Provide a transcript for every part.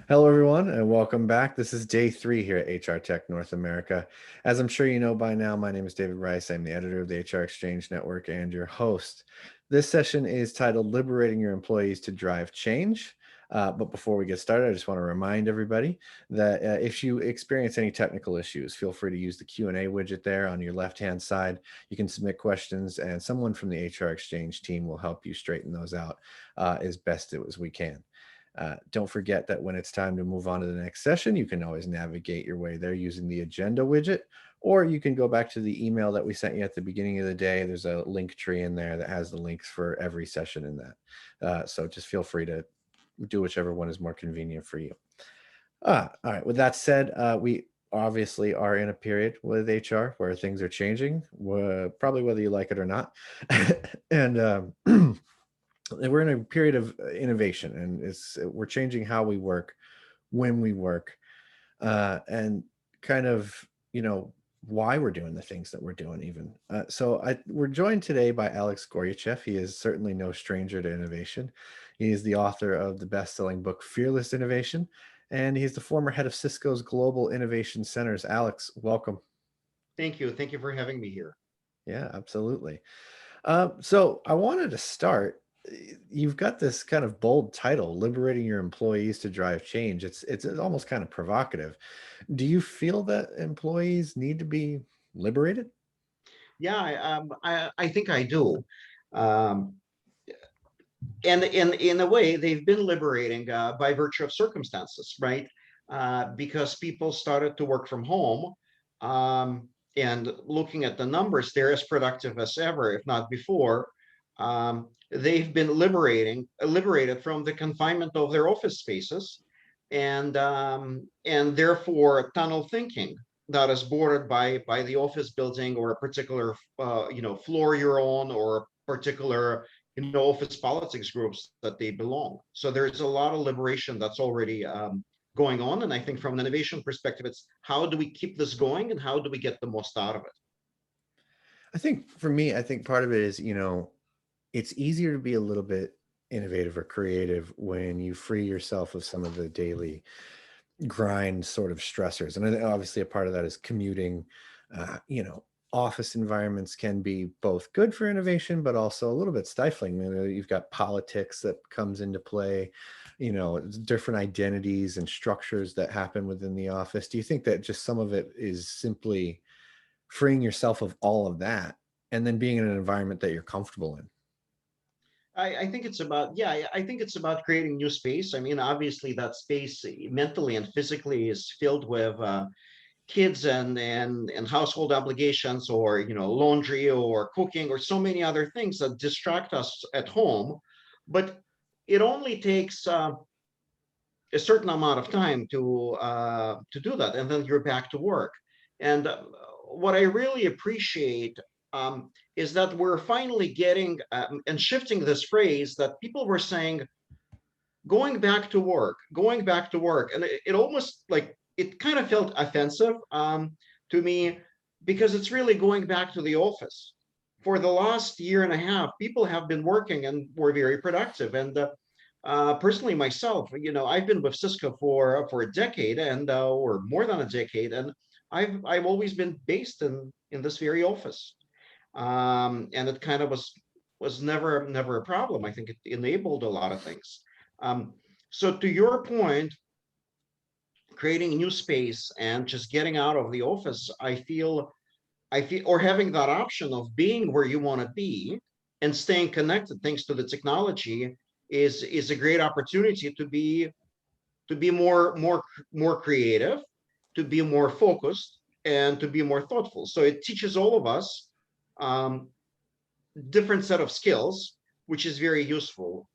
Hello, everyone, and welcome back. This is day 3 here at HR Tech North America. As I'm sure you know by now, my name is David Rice. I'm the editor of the HR Exchange Network and your host. This session is titled Liberating Your Employees to Drive Change. But before we get started, I just want to remind everybody that if you experience any technical issues, feel free to use the Q&A widget there on your left-hand side. You can submit questions, and someone from the HR Exchange team will help you straighten those out as best as we can. Don't forget that when it's time to move on to the next session, you can always navigate your way there using the agenda widget, or you can go back to the email that we sent you at the beginning of the day. There's a link tree in there that has the links for every session in that. So just feel free to do whichever one is more convenient for you. All right. With that said, we obviously are in a period with HR where things are changing, probably whether you like it or not. And we're in a period of innovation, and we're changing how we work, when we work, and kind of why we're doing the things that we're doing even. We're joined today by Alex Goryachev. He is certainly no stranger to innovation. He is the author of the best-selling book Fearless Innovation, and he's the former head of Cisco's Global Innovation Centers. Alex, welcome. Thank you. Thank you for having me here. Yeah, absolutely. So I wanted to start. You've got this kind of bold title, "Liberating Your Employees to Drive Change." It's almost kind of provocative. Do you feel that employees need to be liberated? Yeah, I think I do. Um, and in a way, they've been liberating by virtue of circumstances, right? Because people started to work from home, and looking at the numbers, they're as productive as ever, if not before. They've been liberated from the confinement of their office spaces, and therefore tunnel thinking that is bordered by the office building or a particular floor you're on, or particular office politics groups that they belong. So there's a lot of liberation that's already going on, and I think from an innovation perspective, it's how do we keep this going and how do we get the most out of it. I think for me, I think part of it is, it's easier to be a little bit innovative or creative when you free yourself of some of the daily grind sort of stressors. And I think obviously a part of that is commuting. Office environments can be both good for innovation, but also a little bit stifling. You've got politics that comes into play, different identities and structures that happen within the office. Do you think that just some of it is simply freeing yourself of all of that and then being in an environment that you're comfortable in? I think it's about, yeah, I think it's about creating new space. I mean, obviously that space mentally and physically is filled with kids and household obligations, or laundry or cooking or so many other things that distract us at home. But it only takes a certain amount of time to do that, and then you're back to work. And what I really appreciate is that we're finally getting and shifting this phrase that people were saying, going back to work, and it almost like it kind of felt offensive to me, because it's really going back to the office. For the last year and a half, people have been working and were very productive. And personally, myself, I've been with Cisco for a decade, and or more than a decade, and I've always been based in this very office, and it kind of was never a problem. I think it enabled a lot of things. Um, so to your point, creating a new space and just getting out of the office, I feel, or having that option of being where you want to be and staying connected thanks to the technology is a great opportunity to be more creative, to be more focused, and to be more thoughtful. So it teaches all of us um, different set of skills, which is very useful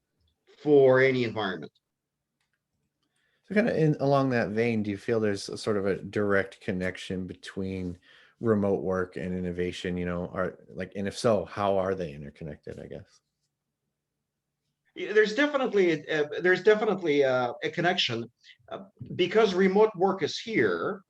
for any environment. So kind of along that vein, do you feel there's a sort of a direct connection between remote work and innovation? And if so, how are they interconnected, I guess? There's definitely a connection, uh, because remote work is here.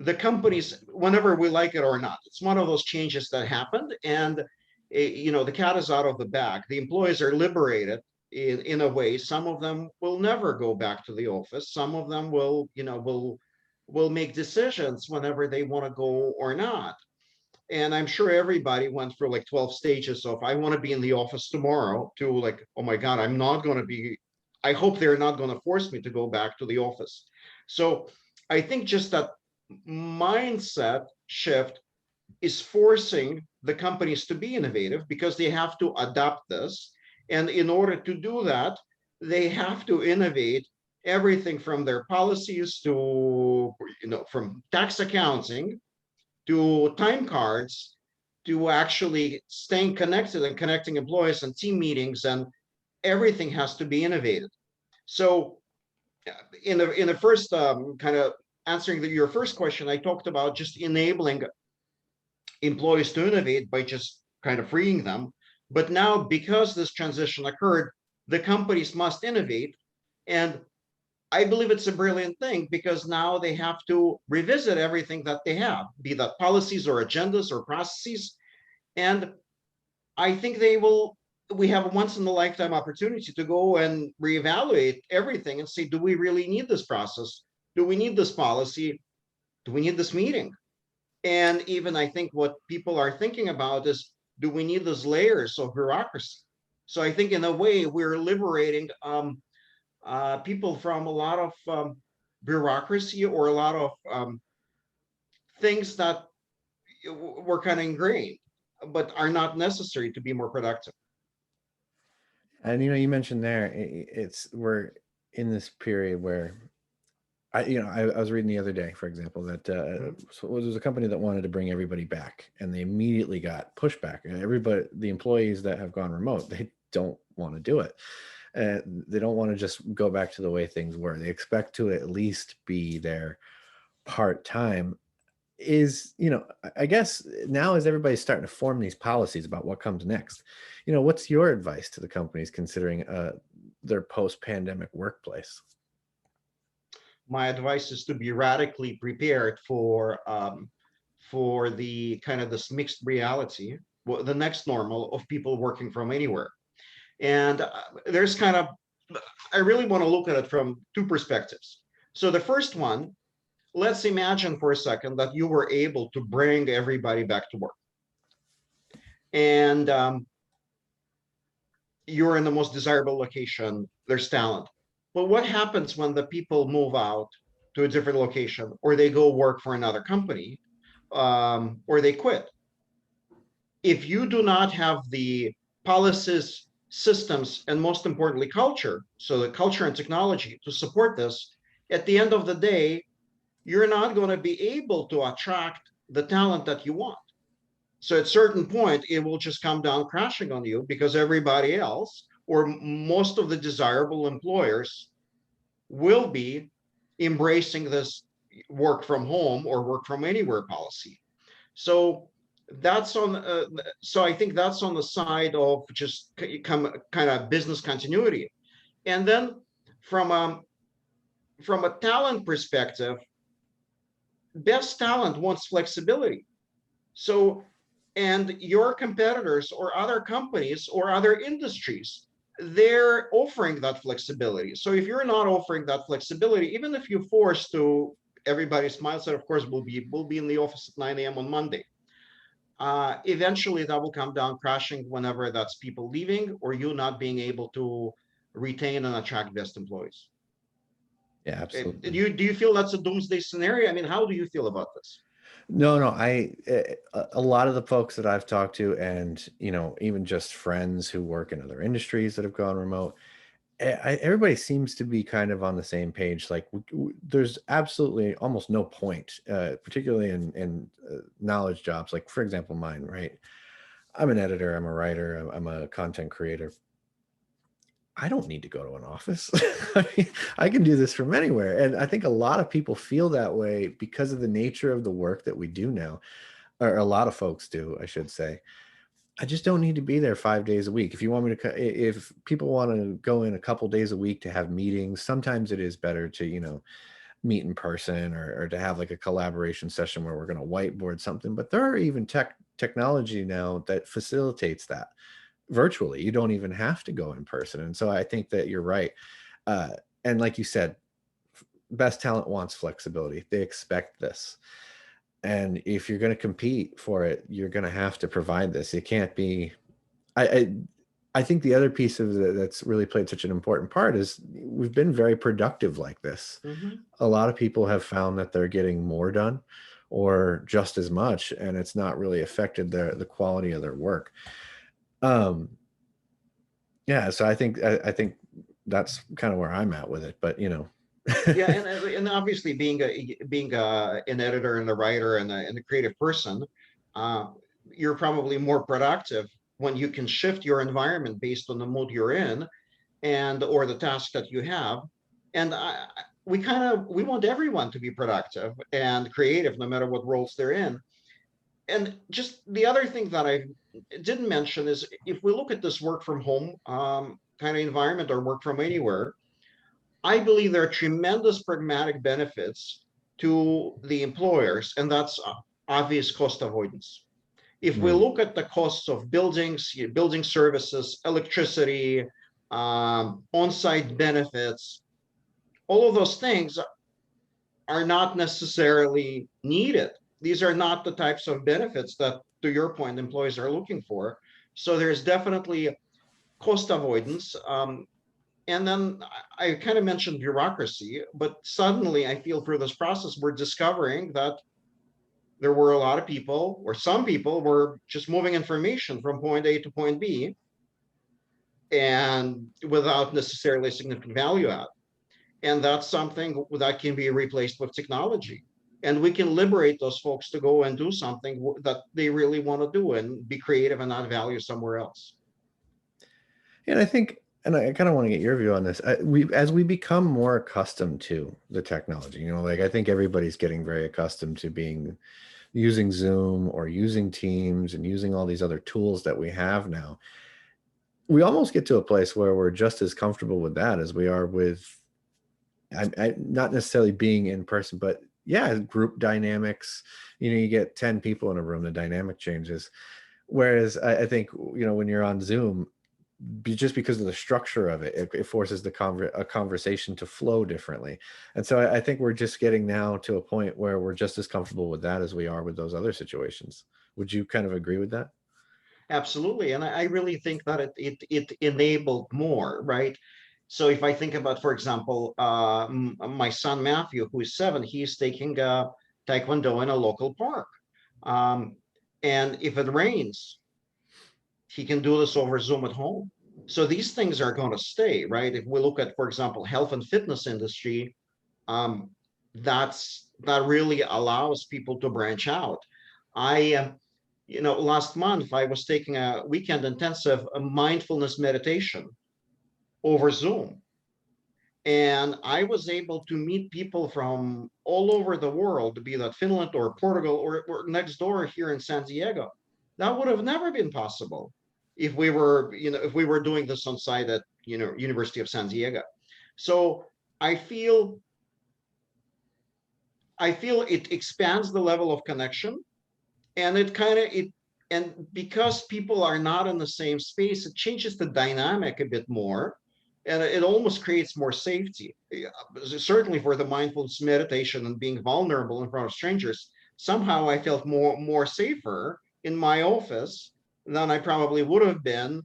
The companies, whenever we like it or not, it's one of those changes that happened, and the cat is out of the bag. The employees are liberated in a way. Some of them will never go back to the office. Some of them will, will make decisions whenever they want to go or not. And I'm sure everybody went through like 12 stages of I want to be in the office tomorrow to like, oh my God, I'm not going to be, I hope they're not going to force me to go back to the office. So I think just that mindset shift is forcing the companies to be innovative because they have to adopt this. And in order to do that, they have to innovate everything from their policies to, from tax accounting to time cards to actually staying connected and connecting employees and team meetings, and everything has to be innovated. So in the first kind of answering your first question, I talked about just enabling employees to innovate by just kind of freeing them. But now, because this transition occurred, the companies must innovate. And I believe it's a brilliant thing because now they have to revisit everything that they have, be that policies or agendas or processes. And I think we have a once in a lifetime opportunity to go and reevaluate everything and say, do we really need this process? Do we need this policy? Do we need this meeting? And even I think what people are thinking about is, do we need those layers of bureaucracy? So I think in a way we're liberating people from a lot of bureaucracy or a lot of things that were kind of ingrained, but are not necessary to be more productive. And you mentioned there, we're in this period where I was reading the other day, for example, that so there was a company that wanted to bring everybody back, and they immediately got pushback. Everybody, the employees that have gone remote, they don't want to do it. They don't want to just go back to the way things were. They expect to at least be there part-time. I guess now as everybody's starting to form these policies about what comes next, what's your advice to the companies considering their post-pandemic workplace? My advice is to be radically prepared for the kind of this mixed reality, the next normal of people working from anywhere. And there's kind of, I really want to look at it from two perspectives. So the first one, let's imagine for a second that you were able to bring everybody back to work. And you're in the most desirable location, there's talent. But what happens when the people move out to a different location, or they go work for another company, or they quit? If you do not have the policies, systems, and most importantly, culture, so the culture and technology to support this, at the end of the day, you're not going to be able to attract the talent that you want. So at a certain point, it will just come down crashing on you because everybody else, or most of the desirable employers, will be embracing this work from home or work from anywhere policy. So that's on. So I think that's on the side of just kind of business continuity, and then from from a talent perspective, best talent wants flexibility. So, and your competitors or other companies or other industries, they're offering that flexibility. So if you're not offering that flexibility, even if you're forced to, everybody's mindset, of course, will be in the office at 9 a.m. on Monday. Eventually that will come down crashing whenever that's people leaving or you not being able to retain and attract best employees. Yeah, absolutely. Do you feel that's a doomsday scenario? I mean, how do you feel about this? No, a lot of the folks that I've talked to, and even just friends who work in other industries that have gone remote, everybody seems to be kind of on the same page. Like there's absolutely almost no point, particularly in knowledge jobs. Like for example, mine, right? I'm an editor, I'm a writer, I'm a content creator. I don't need to go to an office. I mean, I can do this from anywhere. And I think a lot of people feel that way because of the nature of the work that we do now, or a lot of folks do, I should say. I just don't need to be there 5 days a week. If you want me to, if people want to go in a couple days a week to have meetings, sometimes it is better to, meet in person or to have like a collaboration session where we're going to whiteboard something. But there are even technology now that facilitates that. virtually. You don't even have to go in person. And so I think that you're right. Uh, and like you said, best talent wants flexibility. They expect this. And if you're going to compete for it, you're going to have to provide this. It can't be. I, I I think the other piece of that's really played such an important part is we've been very productive like this. Mhm. A lot of people have found that they're getting more done or just as much, and it's not really affected the quality of their work. Um, yeah, so I think that's kind of where I'm at with it. But Yeah, and obviously an editor and a writer and a creative person, uh, you're probably more productive when you can shift your environment based on the mood you're in and or the task that you have. And we want everyone to be productive and creative no matter what roles they're in. And just the other thing that I didn't mention is if we look at this work from home kind of environment or work from anywhere, I believe there are tremendous pragmatic benefits to the employers, and that's obvious cost avoidance. If we Mm, look at the costs of buildings, building services, electricity, on-site benefits, all of those things are not necessarily needed. These are not the types of benefits that, to your point, employees are looking for. So there's definitely cost avoidance. And then I kind of mentioned bureaucracy, but suddenly I feel through this process, we're discovering that there were a lot of people, or some people were just moving information from point A to point B and without necessarily significant value add. And that's something that can be replaced with technology. And we can liberate those folks to go and do something that they really want to do and be creative and add value somewhere else. and I think, and I kind of want to get your view on this. As we become more accustomed to the technology, like I think everybody's getting very accustomed to being using Zoom or using Teams and using all these other tools that we have now. We almost get to a place where we're just as comfortable with that as we are with, not necessarily being in person, but yeah, group dynamics. You get 10 people in a room, the dynamic changes. Whereas I think, when you're on Zoom, just because of the structure of it, it forces a conversation to flow differently. And so I think we're just getting now to a point where we're just as comfortable with that as we are with those other situations. Would you kind of agree with that? Absolutely. And I really think that it enabled more, right? So if I think about, for example, my son Matthew, who is 7, he's taking Taekwondo in a local park. Um, and if it rains, he can do this over Zoom at home. So these things are going to stay, right? If we look at, for example, health and fitness industry, um, that really allows people to branch out. I last month I was taking a weekend intensive mindfulness meditation over Zoom. And I was able to meet people from all over the world, be that Finland or Portugal or next door here in San Diego. That would have never been possible if we were doing this on site at University of San Diego. So I feel I feel it expands the level of connection, and because people are not in the same space, it changes the dynamic a bit more, and it almost creates more safety. Certainly for the mindfulness meditation and being vulnerable in front of strangers, somehow I felt more safer in my office than I probably would have been,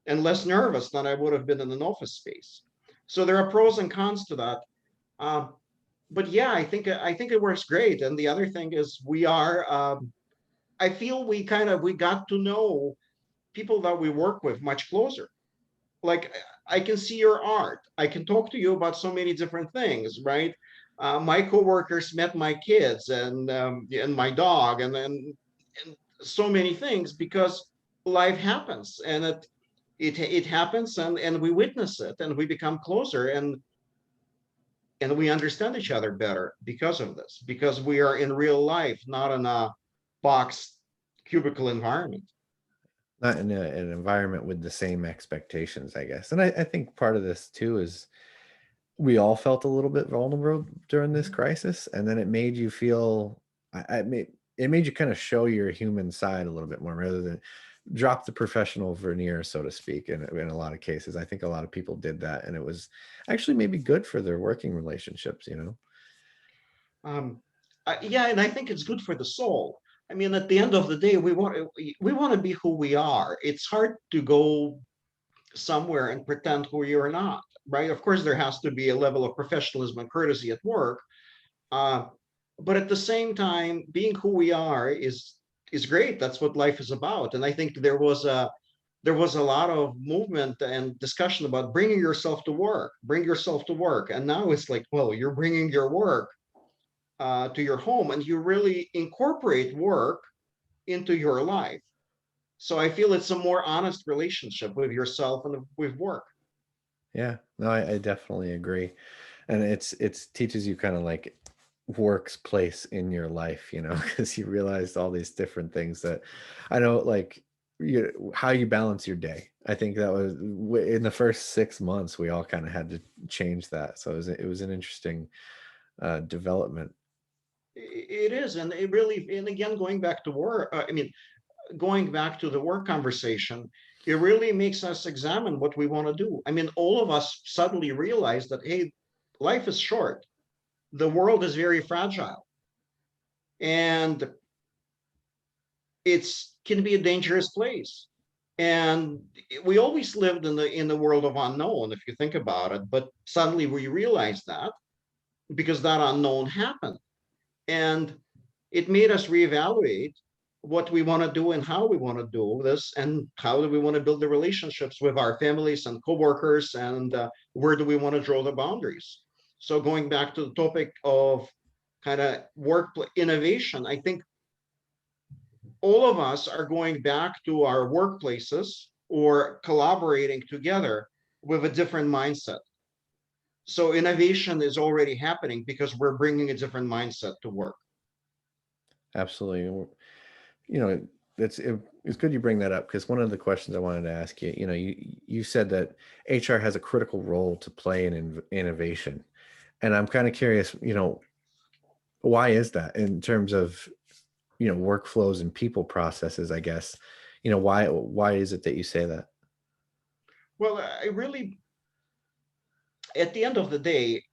and less nervous than I would have been in an office space. So there are pros and cons to that. Um, but yeah, I think it works great. And the other thing is I feel we got to know people that we work with much closer. Like I can see your art. I can talk to you about so many different things, right? My coworkers met my kids and my dog and so many things because life happens and it happens and we witness it and we become closer and we understand each other better because of this, because we are in real life, not in a box cubicle environment. Not in an environment with the same expectations, I guess. And I think part of this too is we all felt a little bit vulnerable during this Mhm. crisis, and then it made you feel, it made you kind of show your human side a little bit more rather than drop the professional veneer, so to speak. In a lot of cases, I think a lot of people did that, and it was actually maybe good for their working relationships. Um, yeah, and I think it's good for the soul. I mean, at the end of the day, we want to be who we are. It's hard to go somewhere and pretend who you're not, right? Of course, there has to be a level of professionalism and courtesy at work, uh, but at the same time, being who we are is great. That's what life is about. And I think there was a lot of movement and discussion about bringing yourself to work, bring yourself to work. And now it's like, well, you're bringing your work to your home, and you really incorporate work into your life. So I feel it's a more honest relationship with yourself and with work. Yeah, no, I definitely agree. And it's teaches you kind of like works place in your life, because you realized all these different things that I know, like how you balance your day. I think that was in the first 6 months, we all kind of had to change that. So it was an interesting development. It is, and it really, and again, going back to work, I mean, going back to the work conversation, it really makes us examine what we want to do. I mean, all of us suddenly realize that, hey, life is short, the world is very fragile, and it's can be a dangerous place. And we always lived in the world of unknown, if you think about it. But suddenly we realized that because that unknown happened, and it made us reevaluate what we want to do and how we want to do this, and how do we want to build the relationships with our families and coworkers, and where do we want to draw the boundaries. So going back to the topic of kind of work innovation, I think all of us are going back to our workplaces or collaborating together with a different mindset. So innovation is already happening because we're bringing a different mindset to work. Absolutely. You know, it's good you bring that up, because one of the questions I wanted to ask you, you said that HR has a critical role to play in innovation. And I'm kind of curious, why is that in terms of, workflows and people processes, I guess. Why is it that you say that? Well, I really, at the end of the day,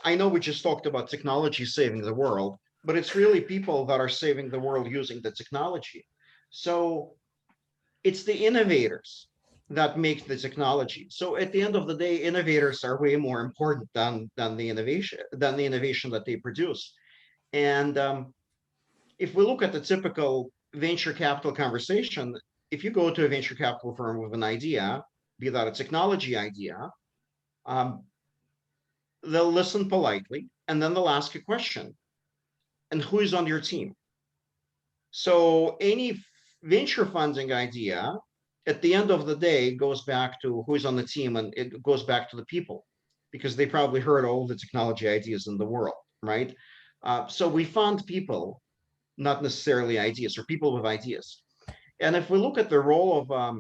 I know we just talked about technology saving the world, but it's really people that are saving the world using the technology. So it's the innovators that make the technology. So at the end of the day, innovators are way more important than the innovation that they produce. And if we look at the typical venture capital conversation, if you go to a venture capital firm with an idea, be that a technology idea, um, they'll listen politely, and then they'll ask a question, and who is on your team? So any venture funding idea, at the end of the day, goes back to who is on the team, and it goes back to the people, because they probably heard all the technology ideas in the world, right? So we fund people, not necessarily ideas, or people with ideas. And if we look at the role of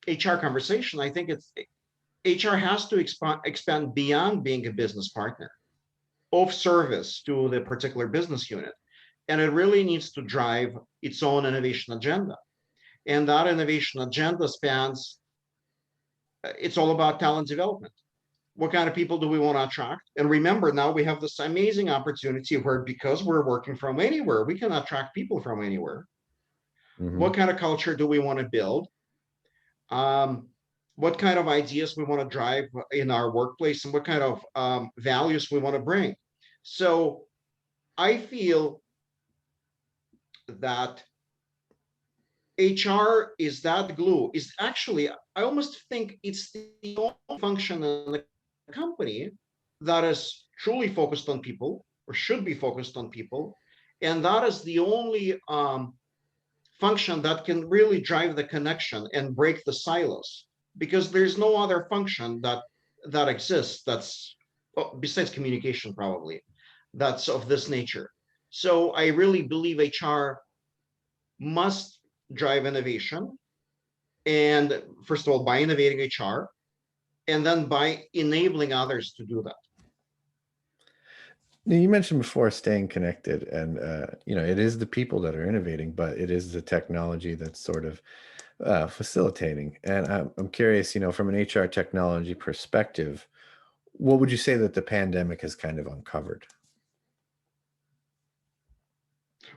HR conversation, I think it's HR has to expand beyond being a business partner of service to the particular business unit. And it really needs to drive its own innovation agenda. And that innovation agenda spans, it's all about talent development. What kind of people do we want to attract? And remember, now we have this amazing opportunity where, because we're working from anywhere, we can attract people from anywhere. Hmm. What kind of culture do we want to build? Um, what kind of ideas we want to drive in our workplace, and what kind of values we want to bring. So I feel that HR is that glue. Is actually, I almost think it's the only function in the company that is truly focused on people, or should be focused on people, and that is the only function that can really drive the connection and break the silos, because there's no other function that exists that's, besides communication probably, that's of this nature. So I really believe HR must drive innovation, and first of all by innovating HR, and then by enabling others to do that. Now, you mentioned before staying connected, and it is the people that are innovating, but it is the technology that's sort of facilitating. And I'm curious, from an HR technology perspective, what would you say that the pandemic has kind of uncovered?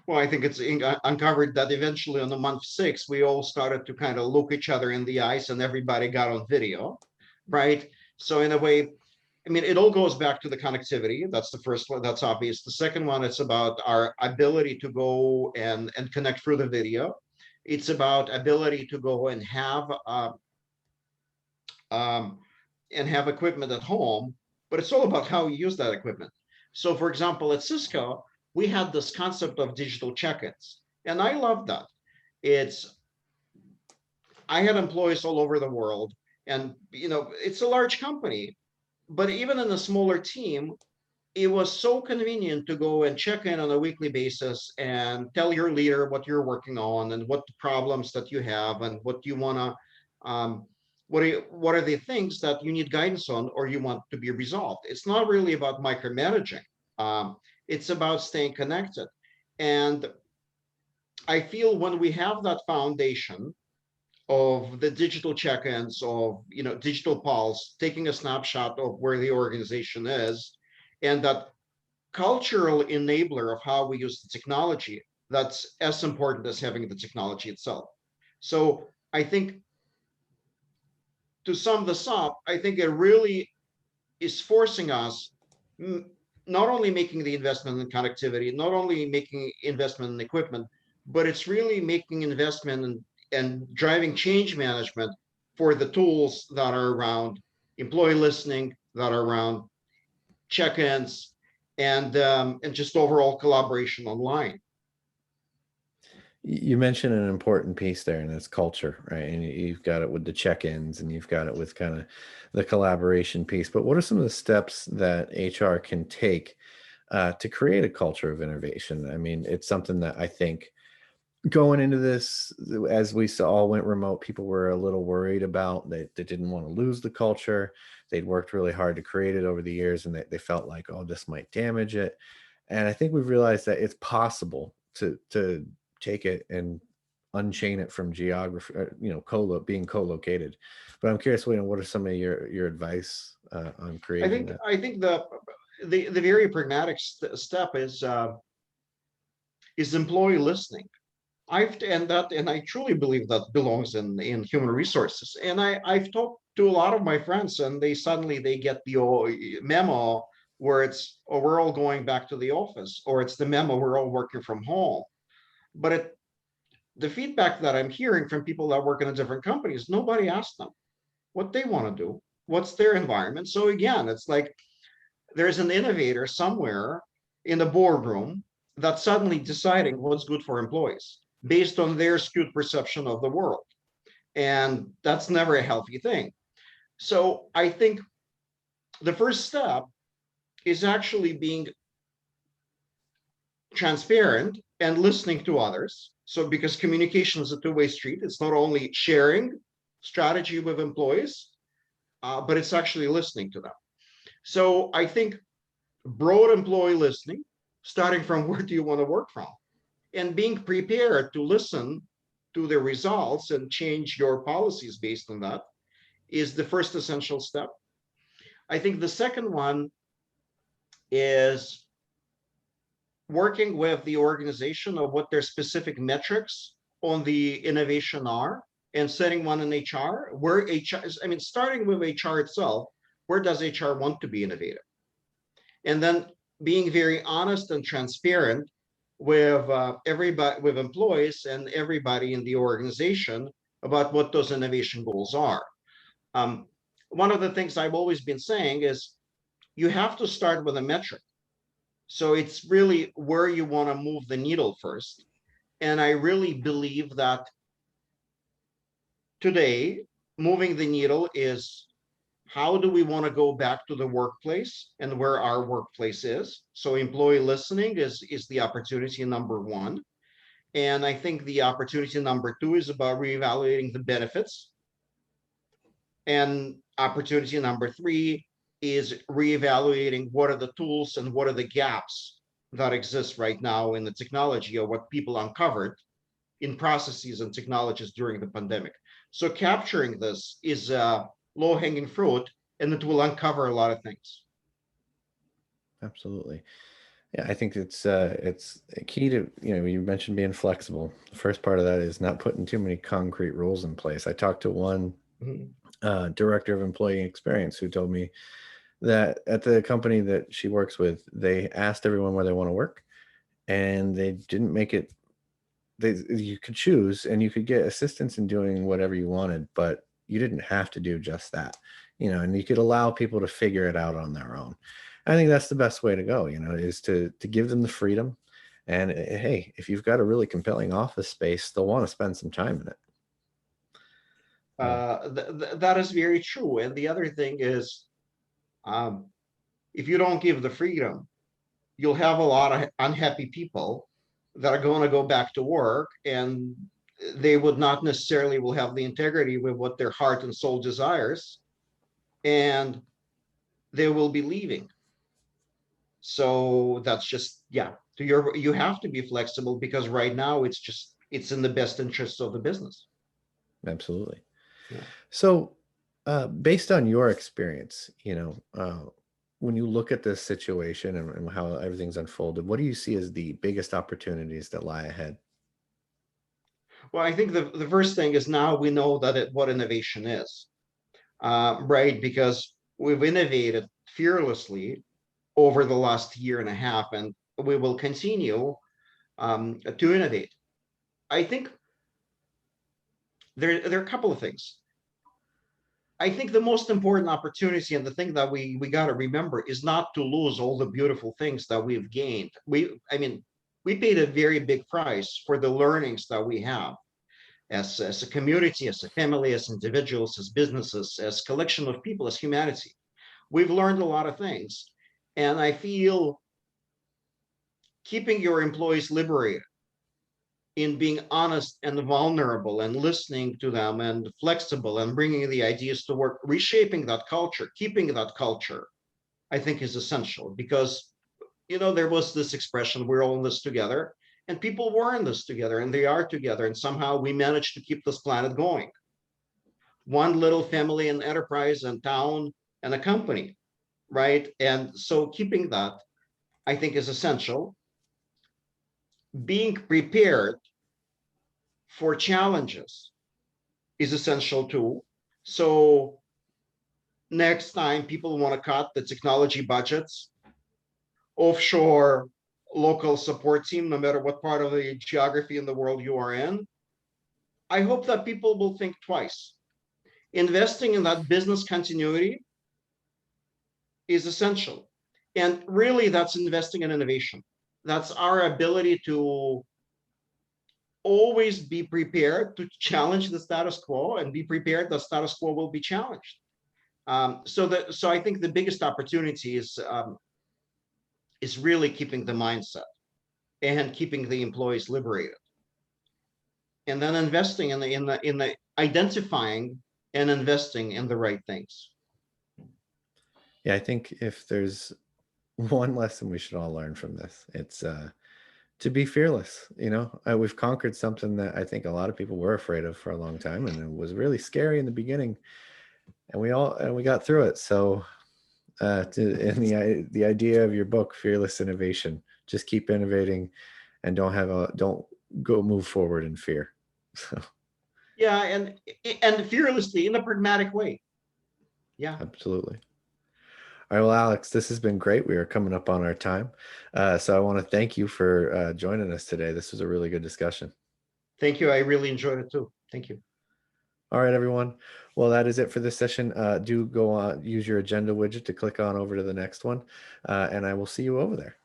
Well, I think it's uncovered that eventually on the month 6, we all started to kind of look each other in the eyes and everybody got on video, right? So in a way, I mean, it all goes back to the connectivity. That's the first one. That's obvious. The second one, it's about our ability to go and connect through the video. It's about ability to go um, and have equipment at home, but it's all about how you use that equipment. So, for example, at Cisco, we had this concept of digital check-ins, and I love that. It's I had employees all over the world, and it's a large company, but even in a smaller team, it was so convenient to go and check in on a weekly basis and tell your leader what you're working on and what the problems that you have and what you want to what are the things that you need guidance on or you want to be resolved. It's not really about micromanaging. um, it's about staying connected. And I feel when we have that foundation of the digital check-ins, of digital pulse, taking a snapshot of where the organization is, and that cultural enabler of how we use the technology, that's as important as having the technology itself. So I think, to sum this up, I think it really is forcing us, not only making the investment in connectivity, not only making investment in equipment, but it's really making investment and driving change management for the tools that are around employee listening, that are around check-ins, and just overall collaboration online. You mentioned an important piece there, and it's culture, right? And you've got it with the check-ins, and you've got it with kind of the collaboration piece. But what are some of the steps that HR can take to create a culture of innovation? I mean, it's something that I think going into this, as we all went remote, people were a little worried about. They didn't want to lose the culture. They'd worked really hard to create it over the years, and they felt like, oh, this might damage it. And I think we've realized that it's possible to take it and unchain it from geography, being co-located. But I'm curious, what are some of your advice on I creating think that? I think the very pragmatic step is employee listening. And I truly believe that belongs in human resources. And I've talked to a lot of my friends, and they get the memo where it's, oh, we're all going back to the office, or it's the memo, we're all working from home. But the feedback that I'm hearing from people that work in different companies, nobody asked them what they want to do, what's their environment. So again, it's like there's an innovator somewhere in the boardroom that's suddenly deciding what's good for employees based on their skewed perception of the world. And that's never a healthy thing. So I think the first step is actually being transparent and listening to others. So, because communication is a two-way street, it's not only sharing strategy with employees, but it's actually listening to them. So, I think broad employee listening, starting from where do you want to work from, and being prepared to listen to the results and change your policies based on that, is the first essential step. I think the second one is working with the organization of what their specific metrics on the innovation are, and setting one in HR where HR is, I mean, starting with HR itself, where does HR want to be innovative? And then being very honest and transparent with everybody, with employees and everybody in the organization, about what those innovation goals are. Um, One of the things I've always been saying is you have to start with a metric. So it's really where you want to move the needle first. And I really believe that today, moving the needle is, how do we want to go back to the workplace and where our workplace is? So employee listening is the opportunity number one. And I think the opportunity number two is about reevaluating the benefits. And opportunity number three is reevaluating what are the tools and what are the gaps that exist right now in the technology, or what people uncovered. in processes and technologies during the pandemic. So capturing this is low-hanging fruit, and it will uncover a lot of things. Absolutely. Yeah, I think it's key to, you mentioned being flexible. The first part of that is not putting too many concrete rules in place. I talked to one Mhm. director of employee experience who told me that at the company that she works with, they asked everyone where they want to work, and they didn't make it. You could choose, and you could get assistance in doing whatever you wanted, but you didn't have to do just that, and you could allow people to figure it out on their own. I think that's the best way to go, is to give them the freedom. And hey, if you've got a really compelling office space, they'll want to spend some time in it. So, That is very true. And the other thing is, um, if you don't give the freedom, you'll have a lot of unhappy people that are going to go back to work, and they would not necessarily will have the integrity with what their heart and soul desires, and they will be leaving. So that's just, yeah, you have to be flexible, because right now it's in the best interest of the business. absolutely. Yeah. So, based on your experience, when you look at this situation and how everything's unfolded, what do you see as the biggest opportunities that lie ahead? Well, I think the first thing is, now we know what innovation is, right? Because we've innovated fearlessly over the last year and a half, and we will continue to innovate. I think there are a couple of things. I think the most important opportunity, and the thing that we got to remember, is not to lose all the beautiful things that we've gained. I mean, we paid a very big price for the learnings that we have as a community, as a family, as individuals, as businesses, as collection of people, as humanity. We've learned a lot of things, and I feel keeping your employees liberated in being honest and vulnerable and listening to them and flexible and bringing the ideas to work, reshaping that culture, keeping that culture, I think is essential. Because, there was this expression, we're all in this together, and people were in this together, and they are together, and somehow we managed to keep this planet going. One little family and enterprise and town and a company, right? And so keeping that, I think, is essential. Being prepared for challenges is essential too. So next time people want to cut the technology budgets, offshore local support team, no matter what part of the geography in the world you are in, I hope that people will think twice. Investing in that business continuity is essential. And really, that's investing in innovation. That's our ability to always be prepared to challenge the status quo, and be prepared the status quo will be challenged. So I think the biggest opportunity is really keeping the mindset and keeping the employees liberated, and then investing in the identifying and investing in the right things. Yeah, I think if there's one lesson we should all learn from this, it's to be fearless. We've conquered something that I think a lot of people were afraid of for a long time, and it was really scary in the beginning, and we got through it. So, and the idea of your book, Fearless Innovation, just keep innovating, and don't go move forward in fear. So, Yeah, and fearlessly in a pragmatic way. Yeah. absolutely. All right, well, Alex, this has been great. We are coming up on our time. So I want to thank you for joining us today. This was a really good discussion. Thank you. I really enjoyed it too. Thank you. All right, everyone. Well, that is it for this session. Do go on, use your agenda widget to click on over to the next one, and I will see you over there.